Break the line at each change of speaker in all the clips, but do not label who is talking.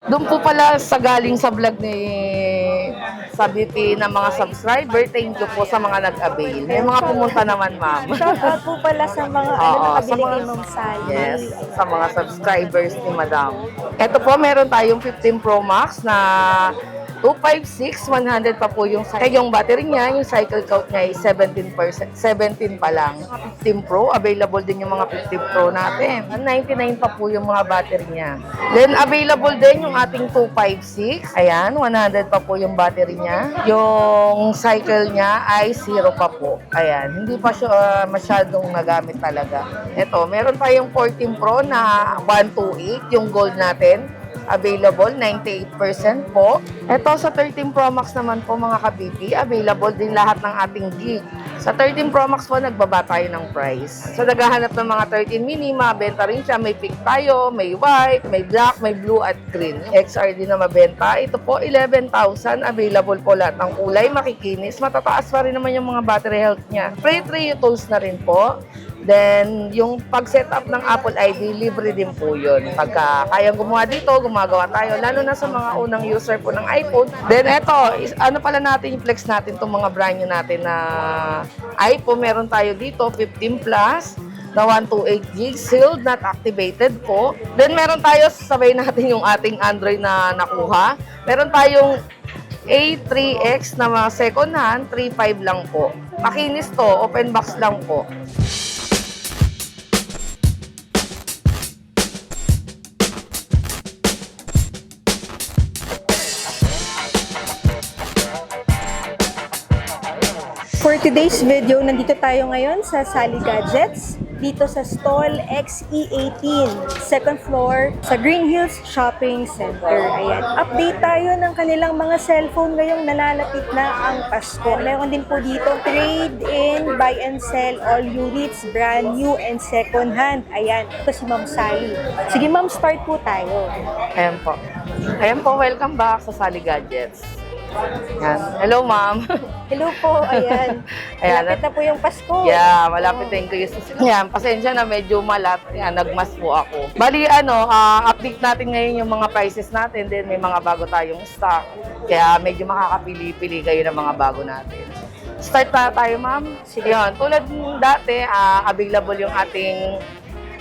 Doon po pala sa galing sa vlog ni Sabiti ng mga subscriber, thank you po sa mga nag-avail. May mga pumunta naman, ma'am.
Shout out po pala sa mga
Oo,
nakabili kay Ma'am Sally.
yes, sa mga subscribers ni Madam. Ito po, meron tayong 15 Pro Max na 256, 100 pa po yung battery niya, yung cycle count niya ay 17%, 17 pa lang. 15 Pro, available din yung mga 15 Pro natin. 99 pa po yung mga battery niya. Then available din yung ating 256. Ayan, 100 pa po yung battery niya. Yung cycle niya ay 0 pa po. Ayan, hindi pa siya masyadong nagamit talaga. Ito, meron tayong 14 Pro na 128, yung gold natin. Available, 98% po. Ito sa 13 Pro Max naman po mga kabibi, available din lahat ng ating gig. Sa 13 Pro Max po, nagbaba tayo ng price. So naghahanap ng mga 13 mini, mabenta rin siya. May pink tayo, may white, may black, may blue at green. XR din na mabenta. Ito po, 11,000. Available po lahat ng kulay, makikinis. Matataas pa rin naman yung mga battery health niya. Free tools na rin po. Then, yung pag-setup ng Apple ID, libre din po yun. Pagka kayang gumawa dito, gumagawa tayo. Lalo na sa mga unang user po ng iPhone. Then, eto, ano pala natin, i-flex natin itong mga brand new natin na iPhone. Meron tayo dito, 15 Plus na 128 GB, sealed, not activated po. Then, meron tayo, sabay natin yung ating Android na nakuha. Meron tayong A3X na mga second hand, 3.5 lang po. Makinis to, open box lang po.
For today's video, nandito tayo ngayon sa Sally Gadgets, dito sa stall XE18, second floor sa Green Hills Shopping Center. Ayan, update tayo ng kanilang mga cellphone ngayong nalalapit na ang Pasko. Meron din po dito trade-in, buy and sell, all units, brand new and second hand. Ayan, ito si Ma'am Sally. Sige ma'am, start po tayo.
Ayan po. Ayan po, welcome back sa Sally Gadgets. Ayan. Hello, ma'am.
Hello po, ayan.
Ayan.
Malapit na po yung Pasko.
Yeah, malapit na yung Christmas. Ayan, pasensya na medyo malat. Ayan, nagmas po ako. Bali, update natin ngayon yung mga prices natin. Then may mga bago tayong stock. Kaya medyo makakapili-pili kayo ng mga bago natin. Start na tayo, ma'am.
Sige.
Ayan, tulad ng dati, available yung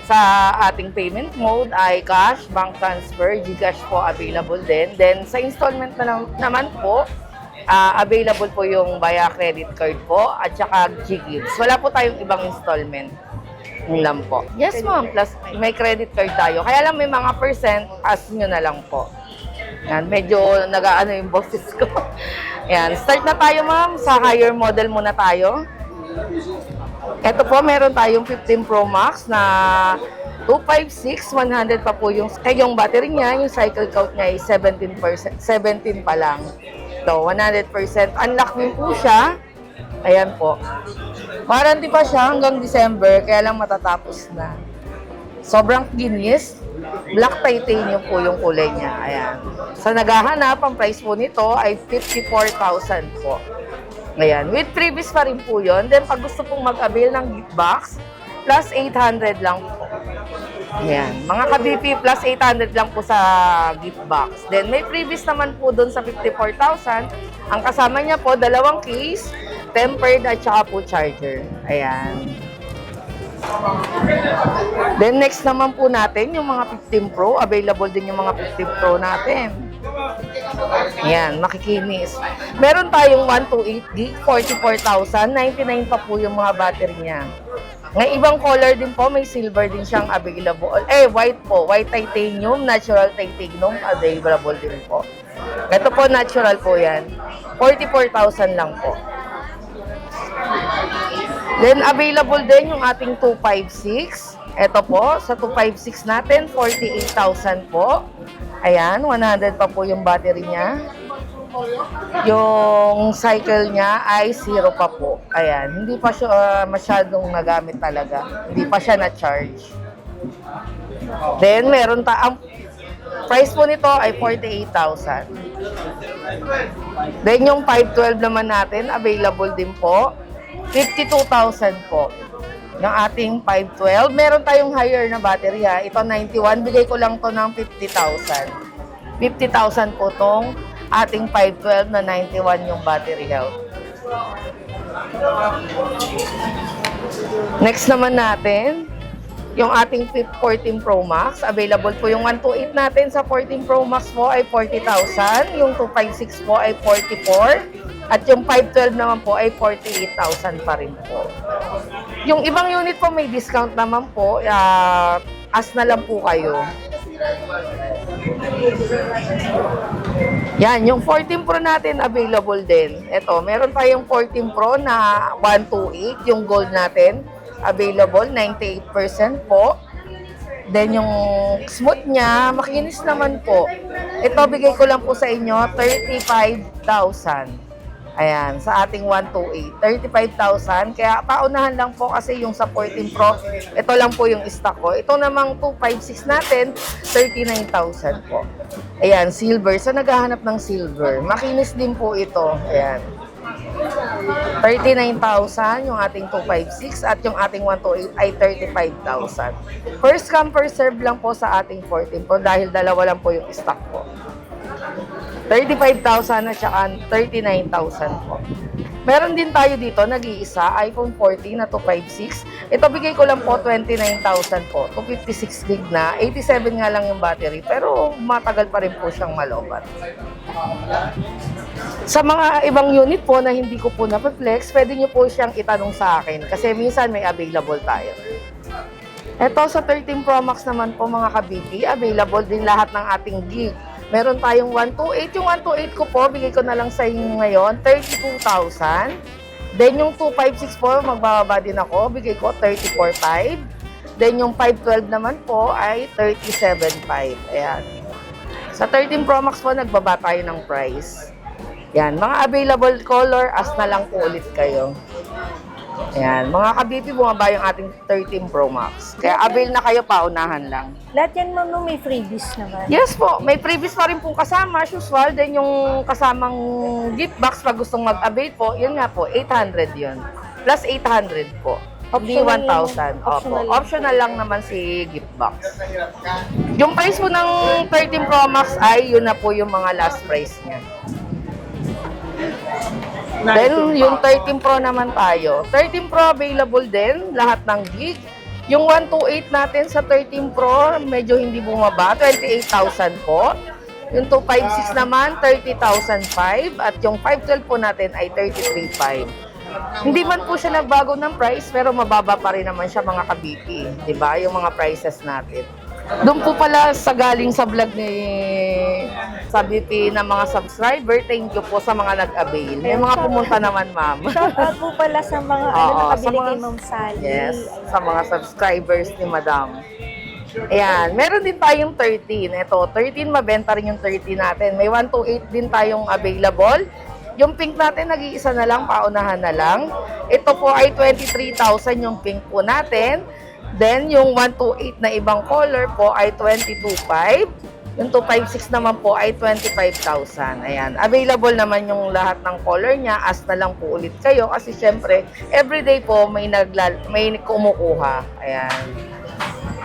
sa ating payment mode ay cash, bank transfer, GCash po available din. Then sa installment naman po, available po yung via credit card po at saka GGives. Wala po tayong ibang installment. Yun lang po. Yes, ma'am. Plus may credit card tayo. Kaya lang may mga percent, as nyo na lang po. Yan, medyo nag-aano yung boses ko. Yan, start na tayo, ma'am. Sa higher model muna tayo. Ito po, meron tayong 15 Pro Max na 256, 100 pa po yung battery niya, yung cycle count niya ay 17%, 17 pa lang. So, 100%. Unlock din po siya. Ayan po. Warranty pa siya hanggang December, kaya lang matatapos na. Sobrang kinis. Black titanium po yung kulay niya. Ayan. Sa naghahanap, ang price po nito ay 54,000 po. Ayan. With freebies pa rin po yun. Then, pag gusto pong mag-avail ng gift box, plus 800 lang po. Ayan. Mga ka-BP, plus 800 lang po sa gift box. Then, may freebies naman po doon sa 54,000. Ang kasama niya po, dalawang case, tempered at saka po charger. Ayan. Then, next naman po natin, yung mga 15 Pro. Available din yung mga 15 Pro natin. Ayan, makikinis. Meron tayong 128 gig, 44,000. 99 pa po yung mga battery niya. May ibang color din po, may silver din siyang available. White po, white titanium, natural titanium, available din po. Ito po, natural po yan. 44,000 lang po. Then, available din yung ating 256. Ito po, sa 256 natin, 48,000 po. Ayan, 100 pa po yung battery niya. Yung cycle niya ay 0 pa po. Ayan, hindi pa siya masyadong nagamit talaga. Hindi pa siya na-charge. Then, ang price po nito ay 48,000. Then, yung 512 naman natin, available din po. 52,000 po. Yung ating 512. Meron tayong higher na battery ha. Ito 91. Bigay ko lang to ng 50,000. 50,000 po tong ating 512 na 91 yung battery health. Next naman natin, yung ating 14 Pro Max. Available po yung 128 natin sa 14 Pro Max po ay 40,000. Yung 256 po ay 44. At yung 512 naman po ay 48,000 pa rin po. Yung ibang unit po may discount naman po. As na lang po kayo. Yan, yung 14 Pro natin available din. Ito, meron tayong 14 Pro na 128, yung gold natin. Available, 98% po. Then yung smooth niya, makinis naman po. Ito, bigay ko lang po sa inyo, 35,000. Ayan, sa ating 128, 35,000. Kaya paunahan lang po kasi yung sa 14 Pro, ito lang po yung stock ko. Ito namang 256 natin, 39,000 po. Ayan, silver. So, naghahanap ng silver. Makinis din po ito. Ayan. 39,000 yung ating 256 at yung ating 128 ay 35,000. First come, first serve lang po sa ating 14 Pro dahil dalawa lang po yung stock ko. 35,000 at saka 39,000 po. Meron din tayo dito, nag-iisa, iPhone 14 na 256. Ito bigay ko lang po 29,000 po. 256 gig na, 87 nga lang yung battery, pero matagal pa rin po siyang malobat. Sa mga ibang unit po na hindi ko po na-flex, pwede nyo po siyang itanong sa akin kasi minsan may available tayo. Ito sa 13 Pro Max naman po mga ka-BP, available din lahat ng ating gig. Meron tayong 128. Yung 128 ko po, bigay ko na lang sa inyo ngayon, 32,000. Then yung 256 po, magbababa din ako, bigay ko 34,500. Then yung 512 naman po ay 37,500. Ayan. Sa 13 Pro Max po, nagbaba tayo ng price. Yan, mga available color, as na lang po ulit kayo. Ayan, mga ka-BP, bumaba yung ating 13 Pro Max. Kaya avail na kayo, paunahan lang.
Lahat yan, ma'am, no, may freebies naman.
Yes po, may freebies pa rin pong kasama, as usual. Then yung kasamang gift box, pag gustong mag-avail po, yun nga po, 800 yun. Plus 800 po. Hindi 1,000. Opo. Optional lang naman si gift box. Yung price po ng 13 Pro Max ay, yun na po yung mga last price niya. Then, yung 13 Pro naman tayo. 13 Pro available din, lahat ng gig. Yung 128 natin sa 13 Pro, medyo hindi bumaba, 28,000 po. Yung 256 naman, 30,005. At yung 512 po natin ay 33,500. Hindi man po siya nagbago ng price, pero mababa pa rin naman siya mga ka-BP. Diba? Yung mga prices natin. Doon po pala sa galing sa vlog ni sa BP ng mga subscriber, thank you po sa mga nag-avail. May mga pumunta naman, ma'am.
Shout out po pala sa mga nakabili kay Ma'am Sally.
Yes, sa mga subscribers ni Madam. Ayan, meron din tayong 13. Ito, 13, mabenta rin yung 13 natin. May 128 din tayong available. Yung pink natin, nag-iisa na lang, paunahan na lang. Ito po ay 23,000 yung pink po natin. Then, yung 128 na ibang color po ay 22,500. Yung 256 naman po ay 25,000. Ayan. Available naman yung lahat ng color niya. As na lang po ulit kayo. Kasi syempre, everyday po may kumukuha. Ayan.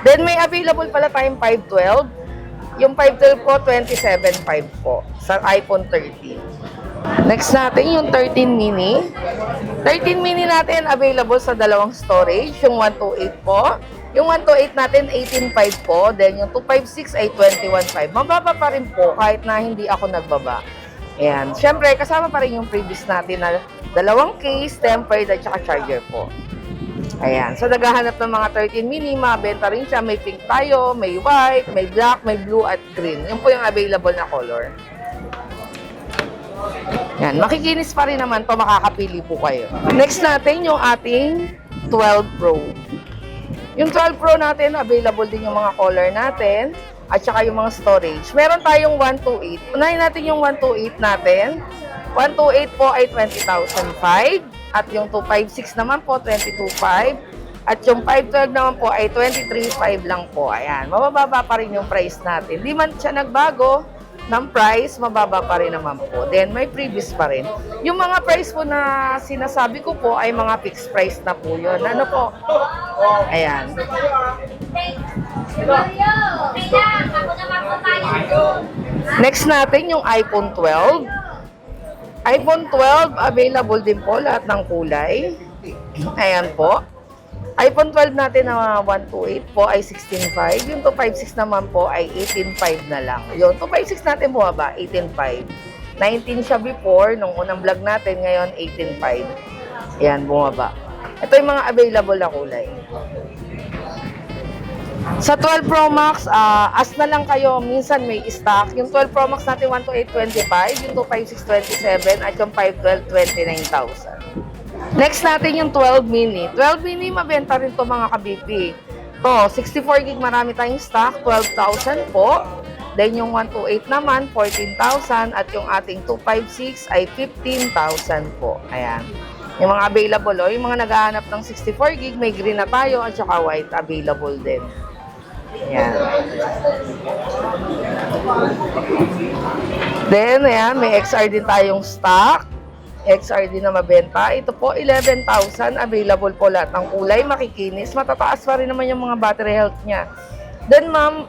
Then, may available pala tayong 512. Yung 512 po, 27,500 po. Sa iPhone 13. Next natin, yung 13 mini. 13 mini natin available sa dalawang storage. Yung 128 po. Yung 128 natin, 18,500 po. Then yung 256 ay 21,500. Mababa pa rin po kahit na hindi ako nagbaba. Ayan. Siyempre, kasama pa rin yung previous natin na dalawang case, tempered at saka charger po. Ayan. So, naghahanap ng mga 13 mini. Mabenta rin siya. May pink tayo, may white, may black, may blue at green. Yun po yung available na color. Yan, makikinis pa rin naman to, makakapili po kayo. Next natin yung ating 12 Pro. Yung 12 Pro natin, available din yung mga color natin at saka yung mga storage. Meron tayong 128. Unahin natin yung 128 natin. 128 po ay 20,500 at yung 256 naman po 22,500 at yung 512 naman po ay 23,500 lang po. Ayan, mababa pa rin yung price natin. Di man siya nagbago ng price, mababa pa rin naman po. Then, may previous pa rin. Yung mga price po na sinasabi ko po ay mga fixed price na po yun. Ano po? Ayan.
Mario, kailangan ako naman po tayo doon.
Next natin yung iPhone 12. iPhone 12, available din po lahat ng kulay. Ayan po. iPhone 12 natin na 128 po ay 16.5. Yung 256 naman po ay 18.5 na lang. Yung 256 natin bumaba, 18.5. 19 siya before, nung unang vlog natin, ngayon 18.5. Ayan, bumaba. Ito yung mga available na kulay. Sa 12 Pro Max, as na lang kayo, minsan may stock. Yung 12 Pro Max natin, 128.25, yung 256.27, at yung 512, 29,000. Next natin yung 12 mini. 12 mini, mabenta rin to mga ka-BP. To, 64 gig, marami tayong stock, 12,000 po. Then yung 128 naman, 14,000. At yung ating 256 ay 15,000 po. Ayan. Yung mga available, yung mga naghahanap ng 64 gig, may green na tayo at saka white available din. Ayan. Then, ayan, may XR din tayong stock. XR din na mabenta. Ito po, 11,000. Available po lahat ng kulay. Makikinis. Matataas pa rin naman yung mga battery health niya. Then, ma'am,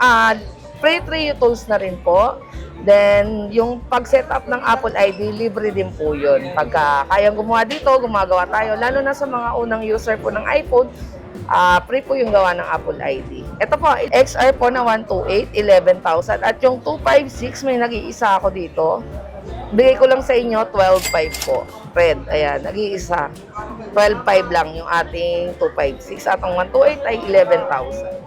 free 3 tools na rin po. Then, yung pag-setup ng Apple ID, libre din po yun. Pagka kayang gumawa dito, gumagawa tayo. Lalo na sa mga unang user po ng iPhone, free po yung gawa ng Apple ID. Ito po, XR po na 128, 11,000. At yung 256, may nag-iisa ako dito. Bigay ko lang sa inyo, 12,500 po. Red, ayan, nag-iisa. 12,500 lang yung ating 256. At ang 128 ay 11,000.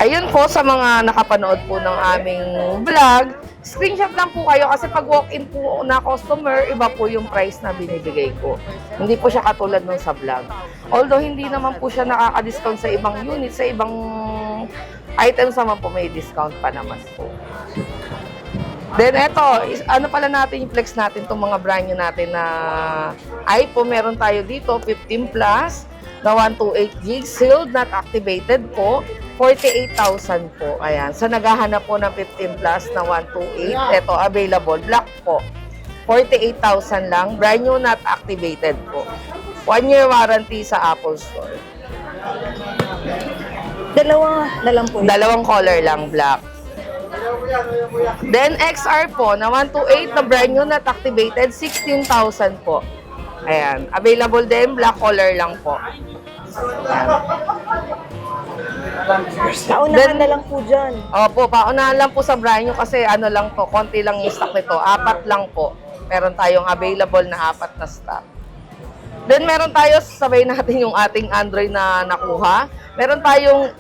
Ayun po sa mga nakapanood po ng aming vlog. Screenshot lang po kayo kasi pag walk-in po na customer, iba po yung price na binibigay ko. Hindi po siya katulad nung sa vlog. Although hindi naman po siya nakaka-discount sa ibang unit, sa ibang items naman po may discount pa naman po. Then eto, ano pala natin yung flex natin itong mga brand new natin na iPhone. Meron tayo dito, 15 Plus na 128 GB, sealed, not activated po. 48,000 po. Ayan. Sa naghahanap po ng 15 Plus na 128, ito available. Black po. 48,000 lang. Brand new, not activated po. 1 year warranty sa Apple Store.
Dalawa na lang po.
Dalawang color lang, black. Then XR po na 128 na brand new, not activated, 16,000 po. Ayan. Available din, black color lang po. Ayan.
Paunahan na lang po dyan.
Opo, paunahan lang po sa brand new kasi ano lang po, konti lang yung stock nito. 4 lang po. Meron tayong available na 4 na stock. Then meron tayo, sabay natin yung ating Android na nakuha. Meron tayong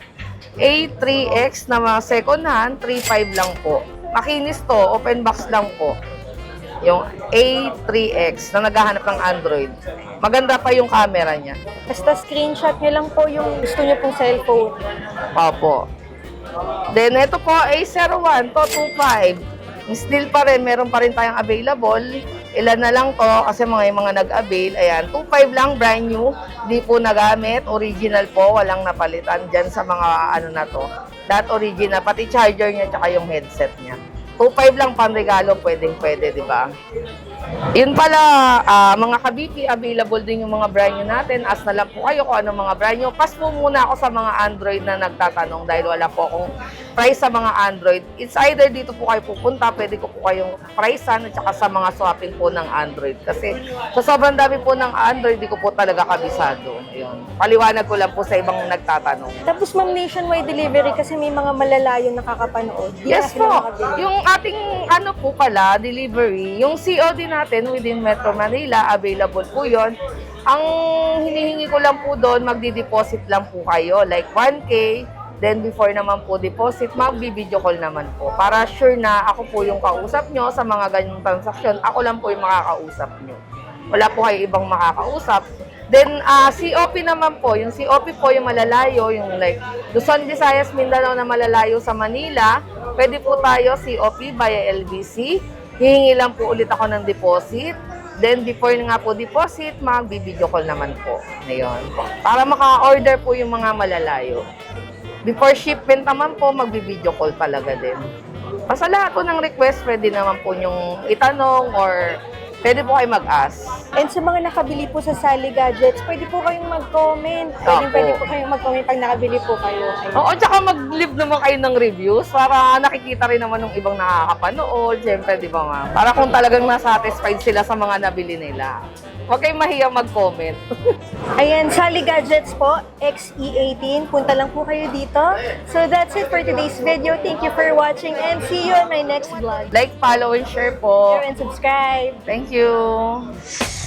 A3X na mga second hand, 3.5 lang po. Makinis to, open box lang po. Yung A3X na naghahanap ng Android. Maganda pa yung camera niya.
Basta screenshot nyo lang po yung gusto nyo pong cellphone.
Opo. Then, ito po, A01 to 2.5. Still pa rin, meron pa rin tayong available. Ilan na lang to, kasi mga nag-avail. Ayan, 2.5 lang, brand new. Di po nagamit. Original po, walang napalitan dyan sa mga ano na to. That original, pati charger niya, tsaka yung headset niya. 2.5 lang panregalo, pwedeng-pwede, di ba? Yun pala, mga ka-BP, available din yung mga brand new natin. Ask na lang po kayo kung ano mga brand new. Pass po muna ako sa mga Android na nagtatanong dahil wala po akong price sa mga Android. It's either dito po kayo pupunta, pwede ko po kayong pricean at saka sa mga swapping po ng Android. Kasi sa sobrang dami po ng Android, di ko po talaga kabisado. Ayun. Paliwanag ko lang po sa ibang nagtatanong.
Tapos ma'am, nationwide delivery kasi may mga malalayong nakakapanood. Di
Yes
na sila
po.
makabili.
Yung ating ano po pala, delivery, yung COD natin within Metro Manila, available po yon. Ang hinihingi ko lang po doon, magdi-deposit lang po kayo, like 1K. Then before naman po deposit, mag-video call naman po. Para sure na ako po yung kausap nyo sa mga ganyang transaksyon, ako lang po yung makakausap nyo. Wala po kayo ibang makakausap. Then, COP naman po. Yung COP po, yung malalayo, yung like Luzon, Visayas, Mindanao na malalayo sa Manila. Pwede po tayo COP via LBC. Hihingi lang po ulit ako ng deposit. Then, before nga po deposit, mag-video call naman po. Ngayon. Para maka-order po yung mga malalayo. Before shipment naman po, mag-video call talaga din. Basta lahat po ng request, pwede naman po yung itanong or pwede po kayo mag-ask.
And sa mga nakabili po sa Sally Gadgets, pwede po kayong mag-comment.
Opo.
Pwede po kayong mag-comment pag nakabili po kayo. Ayun.
Oo, tsaka mag-leave naman kayo ng reviews para nakikita rin naman ng ibang nakakapanood. Siyempre, di ba ma'am? Para kung talagang nasatisfied sila sa mga nabili nila. Huwag kayong mahiya mag-comment.
Ayan, Sally Gadgets po, XE18. Punta lang po kayo dito. So that's it for today's video. Thank you for watching and see you on my next vlog.
Like, follow, and share po.
Share and subscribe.
Thank you.